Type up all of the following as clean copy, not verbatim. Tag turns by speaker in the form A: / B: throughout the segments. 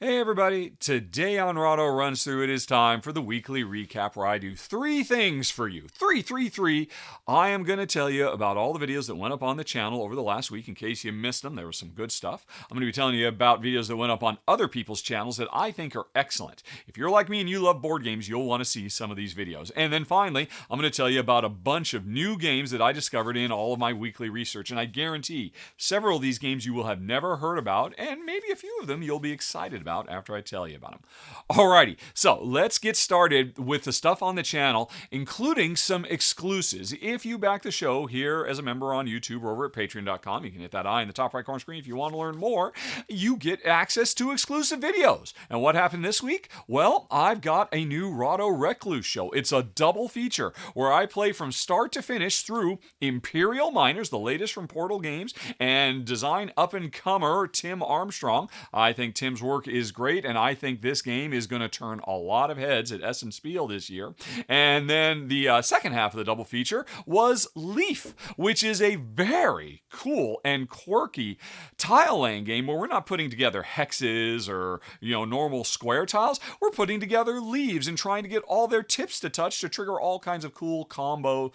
A: Hey everybody, today on Rahdo Runs Through, it is time for the weekly recap where I do three things for you. Three. I am going to tell you about all the videos that went up on the channel over the last week in case you missed them. There was some good stuff. I'm going to be telling you about videos that went up on other people's channels that I think are excellent. If you're like me and you love board games, you'll want to see some of these videos. And then finally, I'm going to tell you about a bunch of new games that I discovered in all of my weekly research. And I guarantee several of these games you will have never heard about, and maybe a few of them you'll be excited about after I tell you about them. Alrighty, so let's get started with the stuff on the channel, including some exclusives. If you back the show here as a member on YouTube or over at patreon.com, you can hit that I in the top right corner screen if you want to learn more. You get access to exclusive videos. And what happened this week? Well, I've got a new Rahdo Recluse show. It's a double feature where I play from start to finish through Imperial Miners, the latest from Portal Games, and design up-and-comer Tim Armstrong. I think Tim's work is great, and I think this game is going to turn a lot of heads at Essen Spiel this year. And then the second half of the double feature was Leaf, which is a very cool and quirky tile laying game where we're not putting together hexes or normal square tiles. We're putting together leaves and trying to get all their tips to touch to trigger all kinds of cool combo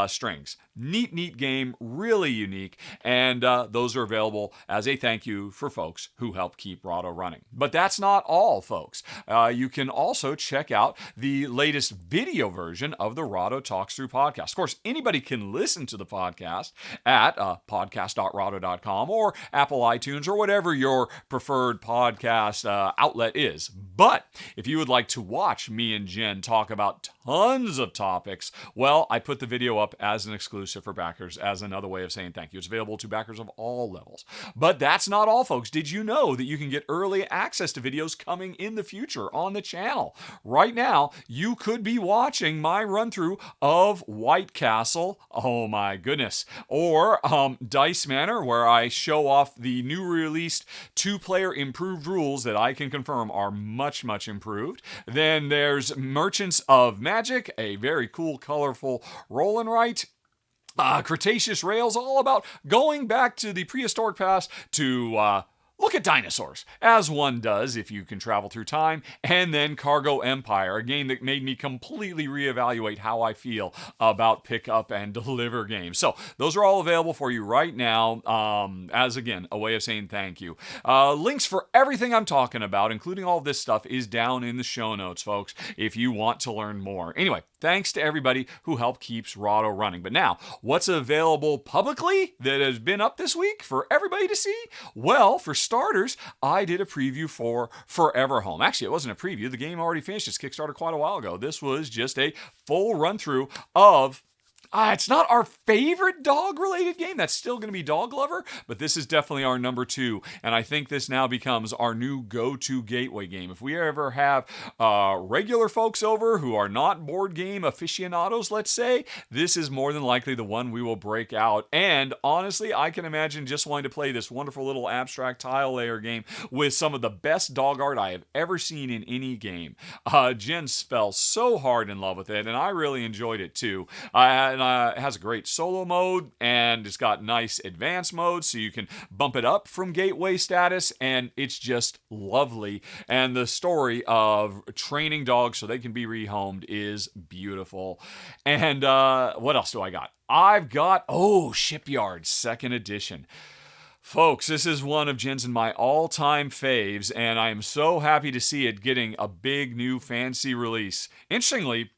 A: strings. Neat game, really unique, and those are available as a thank you for folks who help keep Rahdo running. But that's not all, folks. You can also check out the latest video version of the Rahdo Talks Through podcast. Of course, anybody can listen to the podcast at podcast.rahdo.com or Apple iTunes or whatever your preferred podcast outlet is. But if you would like to watch me and Jen talk about tons of topics, well, I put the video up as an exclusive for backers as another way of saying thank you. It's available to backers of all levels. But that's not all, folks. Did you know that you can get early access to videos coming in the future on the channel? Right now, you could be watching my run-through of White Castle, oh my goodness, or Dice Manor, where I show off the new released two-player improved rules that I can confirm are much improved. Then there's Merchants of Magic, a very cool, colorful roll and write. Cretaceous Rails, all about going back to the prehistoric past to look at dinosaurs, as one does if you can travel through time. And then Cargo Empire, a game that made me completely reevaluate how I feel about pick up and deliver games. So those are all available for you right now as, again, a way of saying thank you. Links for everything I'm talking about, including all this stuff, is down in the show notes, folks, if you want to learn more. Anyway, thanks to everybody who helped keeps Rahdo running. But now, what's available publicly that has been up this week for everybody to see? Well, for starters, I did a preview for Forever Home. Actually, it wasn't a preview. The game already finished its Kickstarter quite a while ago. This was just a full run-through of it's not our favorite dog-related game. That's still going to be Dog Lover, but this is definitely our number 2, and I think this now becomes our new go-to gateway game. If we ever have regular folks over who are not board game aficionados, let's say, this is more than likely the one we will break out. And honestly, I can imagine just wanting to play this wonderful little abstract tile layer game with some of the best dog art I have ever seen in any game. Jen fell so hard in love with it, and I really enjoyed it too. It has a great solo mode, and it's got nice advanced mode, so you can bump it up from gateway status, and it's just lovely. And the story of training dogs so they can be rehomed is beautiful. And what else do I got? I've got, Shipyard 2nd edition. Folks, this is one of Jen's and my all-time faves, and I am so happy to see it getting a big new fancy release. Interestingly,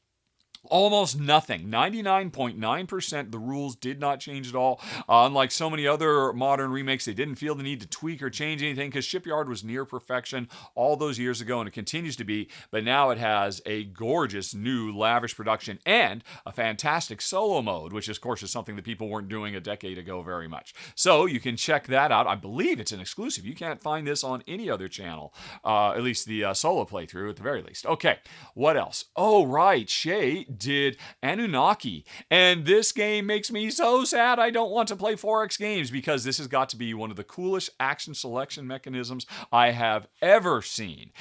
A: almost nothing. 99.9%. The rules did not change at all. Unlike so many other modern remakes, they didn't feel the need to tweak or change anything because Shipyard was near perfection all those years ago, and it continues to be. But now it has a gorgeous new lavish production and a fantastic solo mode, which of course is something that people weren't doing a decade ago very much. So you can check that out. I believe it's an exclusive. You can't find this on any other channel, at least the solo playthrough at the very least. Okay, what else? Oh, right. Shay did Anunnaki. And this game makes me so sad I don't want to play 4X games, because this has got to be one of the coolest action selection mechanisms I have ever seen.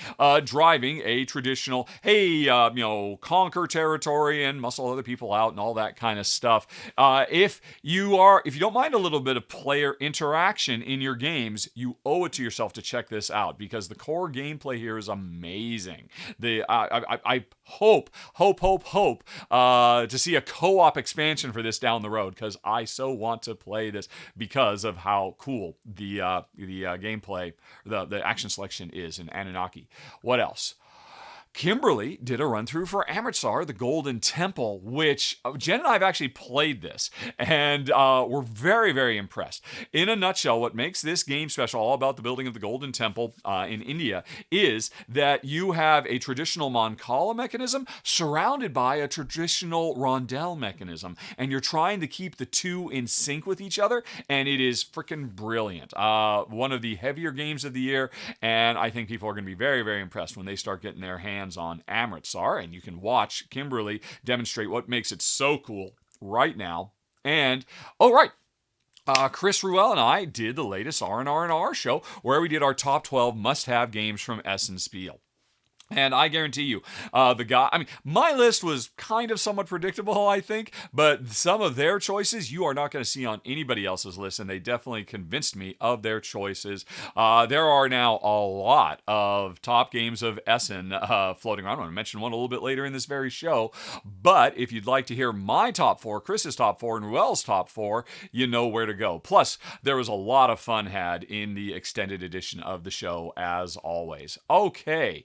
A: Driving a traditional, hey, conquer territory and muscle other people out and all that kind of stuff. If you don't mind a little bit of player interaction in your games, you owe it to yourself to check this out, because the core gameplay here is amazing. I hope to see a co-op expansion for this down the road, because I so want to play this because of how cool the gameplay, the action selection is in Anunnaki. What else? Kimberly did a run through for Amritsar, the Golden Temple, which Jen and I have actually played this, and we're very, very impressed. In a nutshell, what makes this game special, all about the building of the Golden Temple in India, is that you have a traditional Mancala mechanism surrounded by a traditional rondel mechanism, and you're trying to keep the two in sync with each other, and it is freaking brilliant. One of the heavier games of the year, and I think people are going to be very, very impressed when they start getting their hands on Amritsar, and you can watch Kimberly demonstrate what makes it so cool right now. And Chris Ruel and I did the latest R&R show, where we did our top 12 must-have games from Essen Spiel. And I guarantee you, my list was kind of somewhat predictable, I think, but some of their choices you are not going to see on anybody else's list, and they definitely convinced me of their choices. There are now a lot of top games of Essen floating around. I'm going to mention one a little bit later in this very show, but if you'd like to hear my top 4, Chris's top 4, and Ruel's top 4, you know where to go. Plus, there was a lot of fun had in the extended edition of the show, as always. Okay.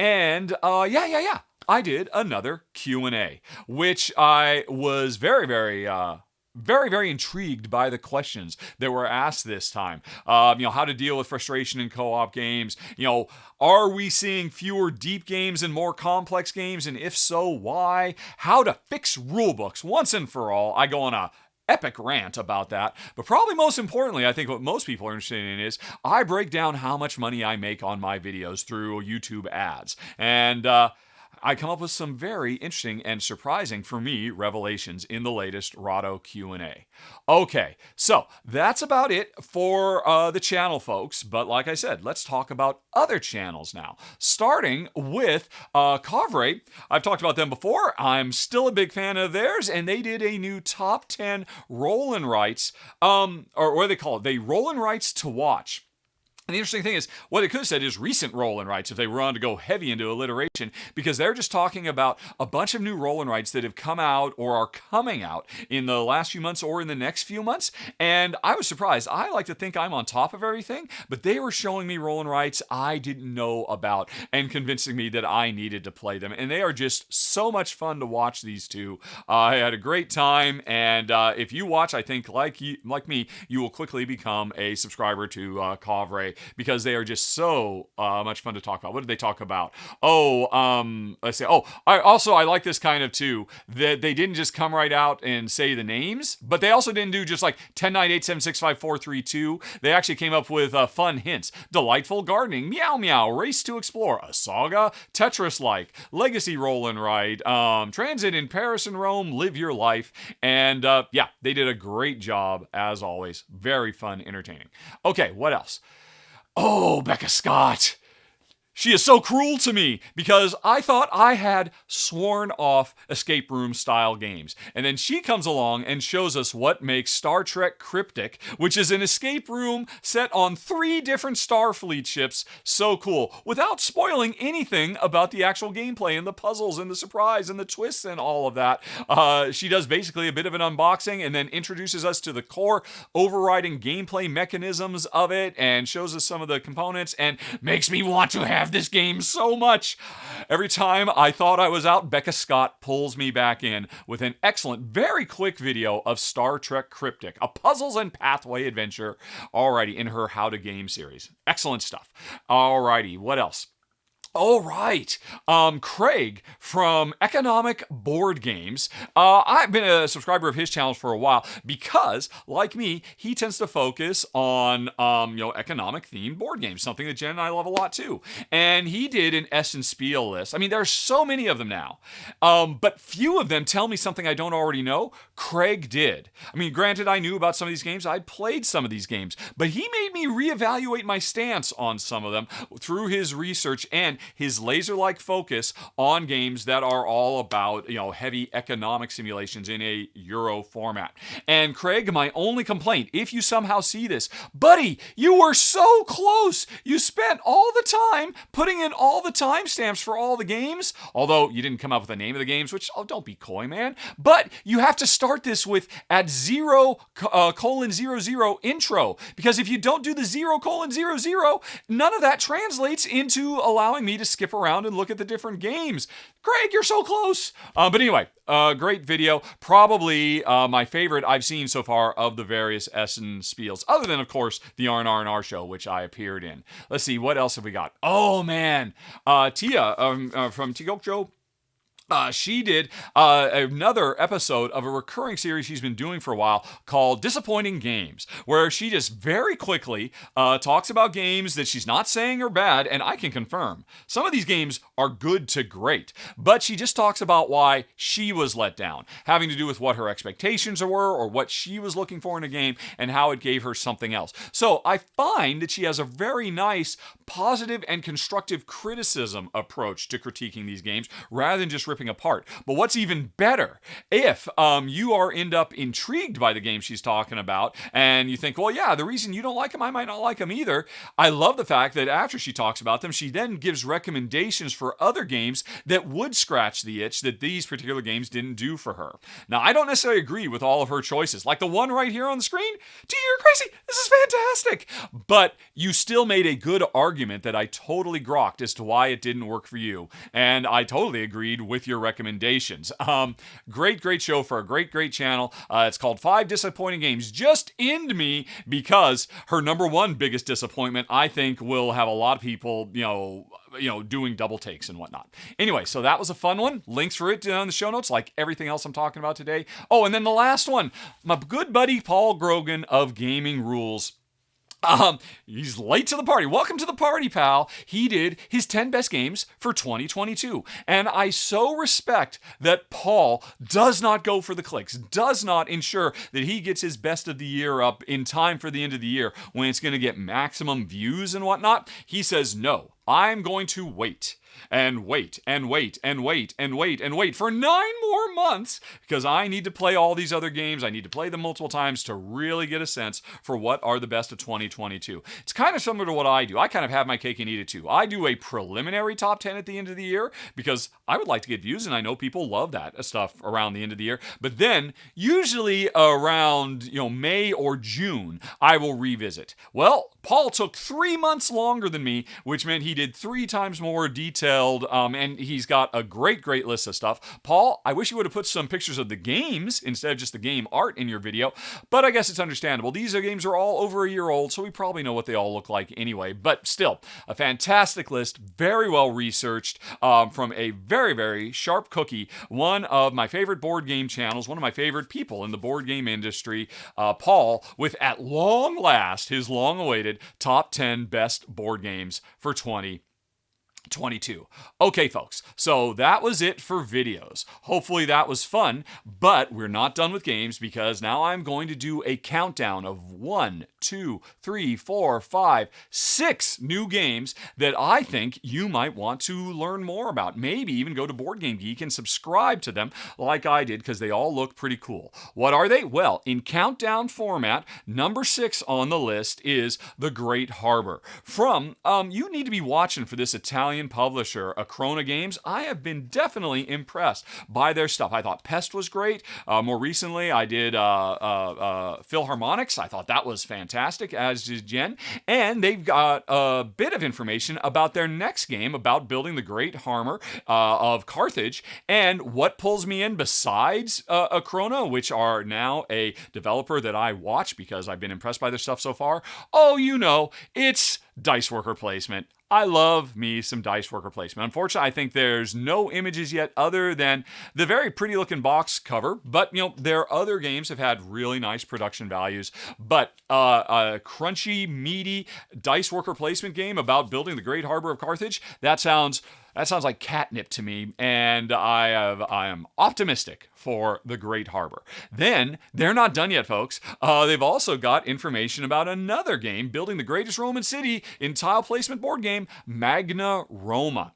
A: And I did another Q&A, which I was very, very intrigued by the questions that were asked this time. How to deal with frustration in co-op games. Are we seeing fewer deep games and more complex games? And if so, why? How to fix rulebooks once and for all. I go on a epic rant about that. But probably most importantly, I think what most people are interested in is I break down how much money I make on my videos through YouTube ads. And I come up with some very interesting and surprising, for me, revelations in the latest Rahdo Q&A. Okay, so that's about it for the channel, folks. But like I said, let's talk about other channels now. Starting with Kavre. I've talked about them before. I'm still a big fan of theirs, and they did a new top 10 roll-in rights, or what do they call it? They roll-in rights to watch. And the interesting thing is, what they could have said is recent roll-in rights if they wanted to go heavy into alliteration, because they're just talking about a bunch of new roll-in rights that have come out or are coming out in the last few months or in the next few months. And I was surprised. I like to think I'm on top of everything, but they were showing me roll-in rights I didn't know about and convincing me that I needed to play them. And they are just so much fun to watch, these two. I had a great time, and if you watch, I think, like me, you will quickly become a subscriber to Kavre, because they are just so much fun to talk about. What did they talk about? Let's say, I like this kind of too, that they didn't just come right out and say the names, but they also didn't do just like 10, 9, 8, 7, 6, 5, 4, 3, 2. They actually came up with fun hints. Delightful gardening, meow meow, race to explore, a saga, Tetris-like, legacy roll-in ride, transit in Paris and Rome, live your life. And they did a great job, as always. Very fun, entertaining. Okay, what else? Oh, Becca Scott. She is so cruel to me, because I thought I had sworn off escape room style games. And then she comes along and shows us what makes Star Trek Cryptic, which is an escape room set on 3 different Starfleet ships, so cool, without spoiling anything about the actual gameplay and the puzzles and the surprise and the twists and all of that. She does basically a bit of an unboxing and then introduces us to the core overriding gameplay mechanisms of it and shows us some of the components and makes me want to have this game so much. Every time I thought I was out, Becca Scott pulls me back in with an excellent, very quick video of Star Trek Cryptic, a puzzles and pathway adventure, alrighty, in her How to Game series. Excellent stuff. Alrighty, what else? Oh, right. Craig from Economic Board Games. I've been a subscriber of his channel for a while because, like me, he tends to focus on, economic themed board games, something that Jen and I love a lot too. And he did an Essen Spiel list. I mean, there are so many of them now, but few of them tell me something I don't already know. Craig did. I mean, granted, I knew about some of these games. I'd played some of these games, but he made me reevaluate my stance on some of them through his research and his laser-like focus on games that are all about, heavy economic simulations in a Euro format. And Craig, my only complaint, if you somehow see this, buddy, you were so close. You spent all the time putting in all the timestamps for all the games, although you didn't come up with the name of the games, which, don't be coy, man. But you have to start this with at 0:00 intro, because if you don't do the 0:00, none of that translates into allowing me to skip around and look at the different games. Greg, you're so close. But anyway, great video. Probably my favorite I've seen so far of the various Essen Spiels, other than, of course, the R&R show, which I appeared in. Let's see, what else have we got? Oh, man. Tia from Tigokjo. She did another episode of a recurring series she's been doing for a while called Disappointing Games, where she just very quickly talks about games that she's not saying are bad, and I can confirm. Some of these games are good to great, but she just talks about why she was let down, having to do with what her expectations were or what she was looking for in a game and how it gave her something else. So I find that she has a very nice, positive, and constructive criticism approach to critiquing these games rather than just ripping apart. But what's even better, if you end up intrigued by the game she's talking about and you think, well, yeah, the reason you don't like them, I might not like them either. I love the fact that after she talks about them, she then gives recommendations for other games that would scratch the itch that these particular games didn't do for her. Now, I don't necessarily agree with all of her choices, like the one right here on the screen. Gee, you're crazy. This is fantastic. But you still made a good argument that I totally grokked as to why it didn't work for you. And I totally agreed with your recommendations. Great show for a great channel. It's called 5 Disappointing Games. Just end me because her number one biggest disappointment, I think, will have a lot of people, doing double takes and whatnot. Anyway, so that was a fun one. Links for it in the show notes, like everything else I'm talking about today. Oh, and then the last one, my good buddy Paul Grogan of Gaming Rules. He's late to the party. Welcome to the party, pal. He did his 10 best games for 2022. And I so respect that Paul does not go for the clicks, does not ensure that he gets his best of the year up in time for the end of the year when it's going to get maximum views and whatnot. He says, no, I'm going to wait and wait and wait and wait and wait and wait for 9 more months because I need to play all these other games. I need to play them multiple times to really get a sense for what are the best of 2022. It's kind of similar to what I do. I kind of have my cake and eat it too. I do a preliminary top 10 at the end of the year because I would like to get views, and I know people love that stuff around the end of the year. But then, usually around May or June, I will revisit. Well, Paul took 3 months longer than me, which meant he did 3 times more detailed, and he's got a great list of stuff. Paul, I wish you would have put some pictures of the games instead of just the game art in your video, but I guess it's understandable. These games are all over a year old, so we probably know what they all look like anyway. But still, a fantastic list, very well researched, from a very sharp cookie, one of my favorite board game channels, one of my favorite people in the board game industry, Paul, with at long last his long-awaited top 10 best board games for 2022. Okay, folks, so that was it for videos. Hopefully that was fun, but we're not done with games because now I'm going to do a countdown of 1, 2, 3, 4, 5, 6 new games that I think you might want to learn more about. Maybe even go to Board Game Geek and subscribe to them like I did because they all look pretty cool. What are they? Well, in countdown format, number 6 on the list is The Great Harbor. From, you need to be watching for this Italian publisher, Acrona Games. I have been definitely impressed by their stuff. I thought Pest was great. More recently, I did Philharmonics. I thought that was fantastic, as did Jen. And they've got a bit of information about their next game, about building the Great Harbor of Carthage, and what pulls me in besides Acrona, which are now a developer that I watch because I've been impressed by their stuff so far. Oh, it's dice worker placement. I love me some dice worker placement. Unfortunately, I think there's no images yet other than the very pretty looking box cover, but their other games have had really nice production values. But a crunchy, meaty dice worker placement game about building the Great Harbor of Carthage, that sounds like catnip to me, and I am optimistic for the Great Harbor. Then, they're not done yet, folks. They've also got information about another game, building the greatest Roman city in tile placement board game, Magna Roma.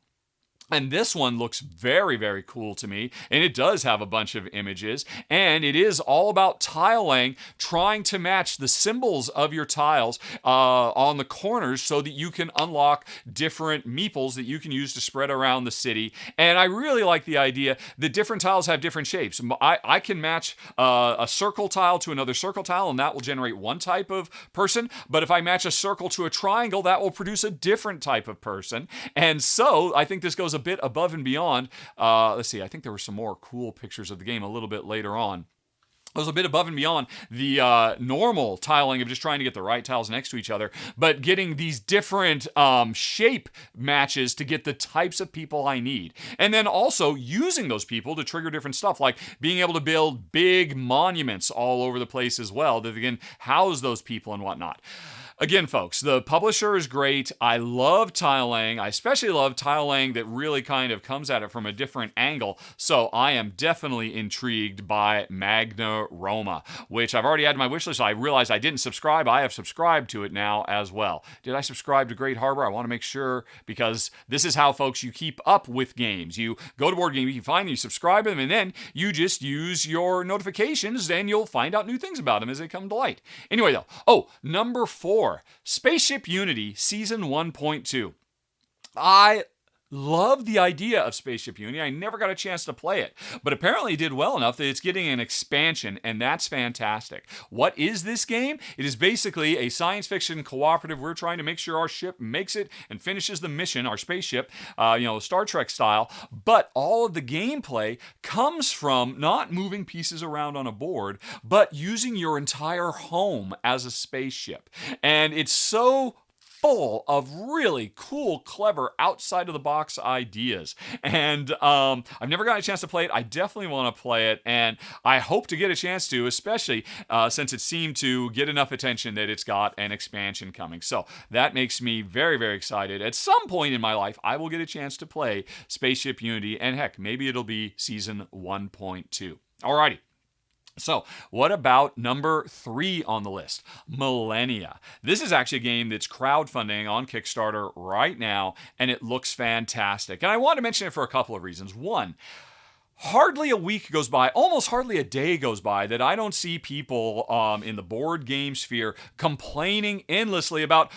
A: And this one looks very, very cool to me, and it does have a bunch of images, and it is all about tile laying, trying to match the symbols of your tiles on the corners so that you can unlock different meeples that you can use to spread around the city. And I really like the idea that different tiles have different shapes. I can match a circle tile to another circle tile, and that will generate one type of person, but if I match a circle to a triangle, that will produce a different type of person. And so I think this goes a bit above and beyond. Let's see, I think there were some more cool pictures of the game a little bit later on. It was a bit above and beyond the normal tiling of just trying to get the right tiles next to each other, but getting these different shape matches to get the types of people I need. And then also using those people to trigger different stuff, like being able to build big monuments all over the place as well that can house those people and whatnot. Again, folks, the publisher is great. I love tile laying. I especially love tile laying that really kind of comes at it from a different angle. So I am definitely intrigued by Magna Roma, which I've already added to my wish list. I realized I didn't subscribe. I have subscribed to it now as well. Did I subscribe to Great Harbor? I want to make sure, because this is how, folks, you keep up with games. You go to Board Game, you find them, you subscribe to them, and then you just use your notifications, and you'll find out new things about them as they come to light. Anyway, though, number 4. Spaceship Unity Season 1.2. I love the idea of Spaceship Unity. I never got a chance to play it, but apparently it did well enough that it's getting an expansion, and that's fantastic. What is this game? It is basically a science fiction cooperative. We're trying to make sure our ship makes it and finishes the mission, our spaceship, Star Trek style, but all of the gameplay comes from not moving pieces around on a board, but using your entire home as a spaceship. And it's so full of really cool, clever, outside-of-the-box ideas. And I've never gotten a chance to play it. I definitely want to play it, and I hope to get a chance to, especially since it seemed to get enough attention that it's got an expansion coming. So that makes me very, very excited. At some point in my life, I will get a chance to play Spaceship Unity, and heck, maybe it'll be Season 1.2. Alrighty. So, what about number 3 on the list? Millennia. This is actually a game that's crowdfunding on Kickstarter right now, and it looks fantastic. And I want to mention it for a couple of reasons. One, hardly a week goes by, almost hardly a day goes by, that I don't see people in the board game sphere complaining endlessly about,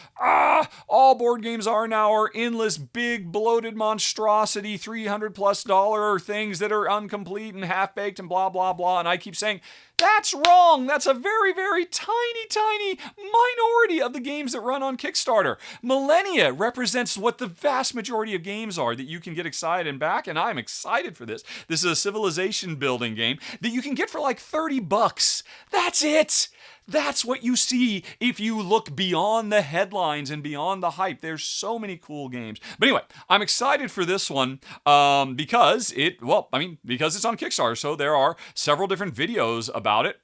A: all board games are now are endless, big, bloated monstrosity, $300+ things that are incomplete and half-baked and blah, blah, blah. And I keep saying, that's wrong. That's a very, very tiny, tiny minority of the games that run on Kickstarter. Millennia represents what the vast majority of games are that you can get excited and back, and I'm excited for this. This is a civilization building game that you can get for like $30. That's it. That's what you see if you look beyond the headlines and beyond the hype. There's so many cool games. But anyway, I'm excited for this one because it's on Kickstarter. So there are several different videos about it.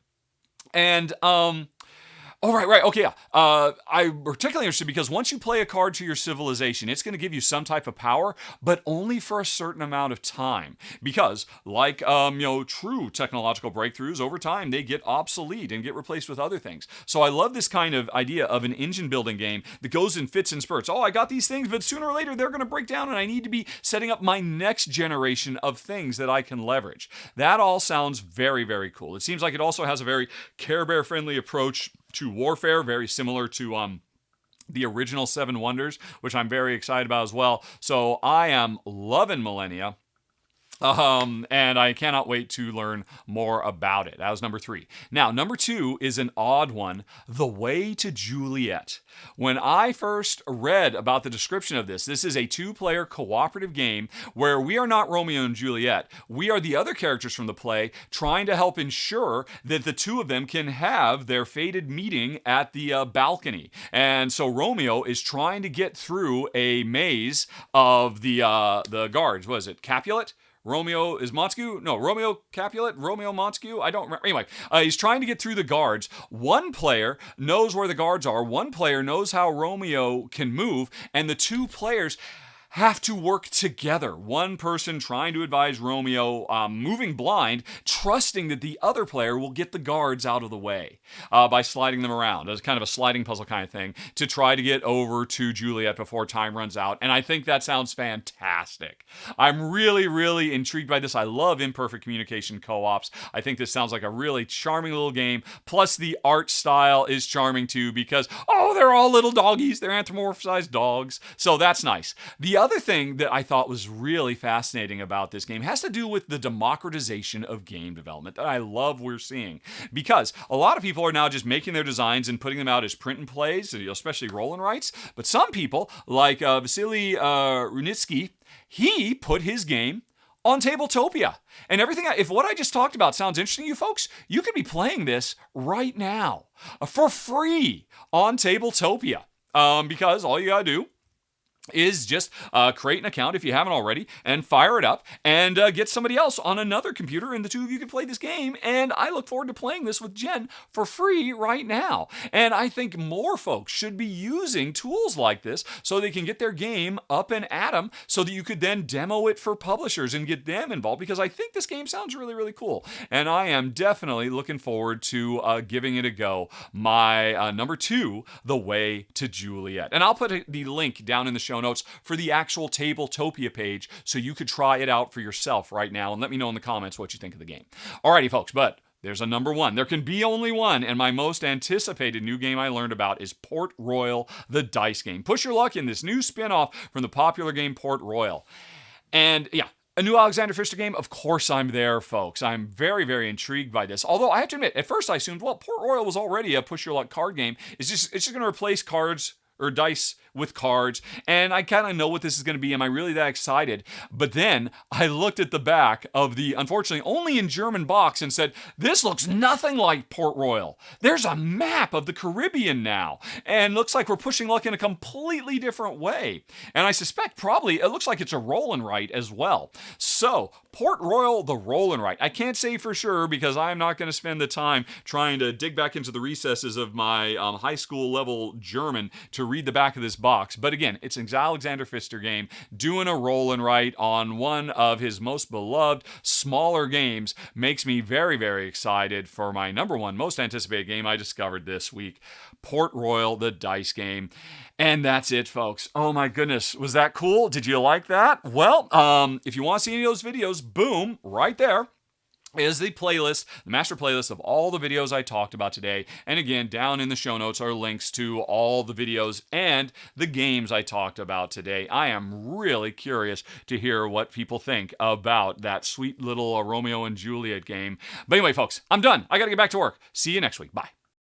A: And okay. I'm particularly interested because once you play a card to your civilization, it's going to give you some type of power, but only for a certain amount of time. Because, like, true technological breakthroughs, over time, they get obsolete and get replaced with other things. So I love this kind of idea of an engine building game that goes in fits and spurts. Oh, I got these things, but sooner or later, they're going to break down, and I need to be setting up my next generation of things that I can leverage. That all sounds very, very cool. It seems like it also has a very Care Bear-friendly approach to warfare, very similar to the original Seven Wonders, which I'm very excited about as well. So I am loving Millennia. And I cannot wait to learn more about it. That was number 3. Now, number 2 is an odd one, The Way to Juliet. When I first read about the description of this is a 2-player cooperative game where we are not Romeo and Juliet. We are the other characters from the play trying to help ensure that the two of them can have their fated meeting at the balcony. And so Romeo is trying to get through a maze of the guards. What is it? Capulet? Romeo is Montague? No, Romeo Capulet? Romeo Montague? I don't remember. Anyway, he's trying to get through the guards. One player knows where the guards are. One player knows how Romeo can move. And the 2 players have to work together. One person trying to advise Romeo, moving blind, trusting that the other player will get the guards out of the way by sliding them around. It's kind of a sliding puzzle kind of thing to try to get over to Juliet before time runs out. And I think that sounds fantastic. I'm really, really intrigued by this. I love imperfect communication co-ops. I think this sounds like a really charming little game. Plus, the art style is charming too because, they're all little doggies. They're anthropomorphized dogs. So that's nice. The other thing that I thought was really fascinating about this game has to do with the democratization of game development that I love we're seeing. Because a lot of people are now just making their designs and putting them out as print and plays, especially roll and writes. But some people, like Vasily Runitsky, he put his game on Tabletopia. And everything, if what I just talked about sounds interesting to you folks, you could be playing this right now for free on Tabletopia. Because all you gotta do is just create an account if you haven't already and fire it up and get somebody else on another computer and the 2 of you can play this game. And I look forward to playing this with Jen for free right now. And I think more folks should be using tools like this so they can get their game up and at 'em so that you could then demo it for publishers and get them involved, because I think this game sounds really, really cool. And I am definitely looking forward to giving it a go. My number 2, The Way to Juliet. And I'll put the link down in the show notes for the actual Tabletopia page so you could try it out for yourself right now and let me know in the comments what you think of the game. Alrighty, folks, but there's a number 1. There can be only one, and my most anticipated new game I learned about is Port Royal, the dice game. Push your luck in this new spin-off from the popular game Port Royal. And yeah, a new Alexander Pfister game? Of course I'm there, folks. I'm very, very intrigued by this. Although I have to admit, at first I assumed, Port Royal was already a push your luck card game. It's just going to replace cards or dice with cards, and I kind of know what this is going to be. Am I really that excited? But then I looked at the back of the, unfortunately, only in German box and said, this looks nothing like Port Royal. There's a map of the Caribbean now, and looks like we're pushing luck in a completely different way. And I suspect probably, it looks like it's a roll and write as well. So, Port Royal, the roll and write. I can't say for sure because I'm not going to spend the time trying to dig back into the recesses of my high school level German to read the back of this box. But again, it's an Alexander Pfister game doing a roll and write on one of his most beloved smaller games. Makes me very, very excited for my number 1 most anticipated game I discovered this week, Port Royal, the dice game. And that's it, folks. Oh my goodness, was that cool? Did you like that? Well, if you want to see any of those videos, boom, right there is the playlist, the master playlist of all the videos I talked about today. And again, down in the show notes are links to all the videos and the games I talked about today. I am really curious to hear what people think about that sweet little Romeo and Juliet game. But anyway, folks, I'm done. I got to get back to work. See you next week. Bye.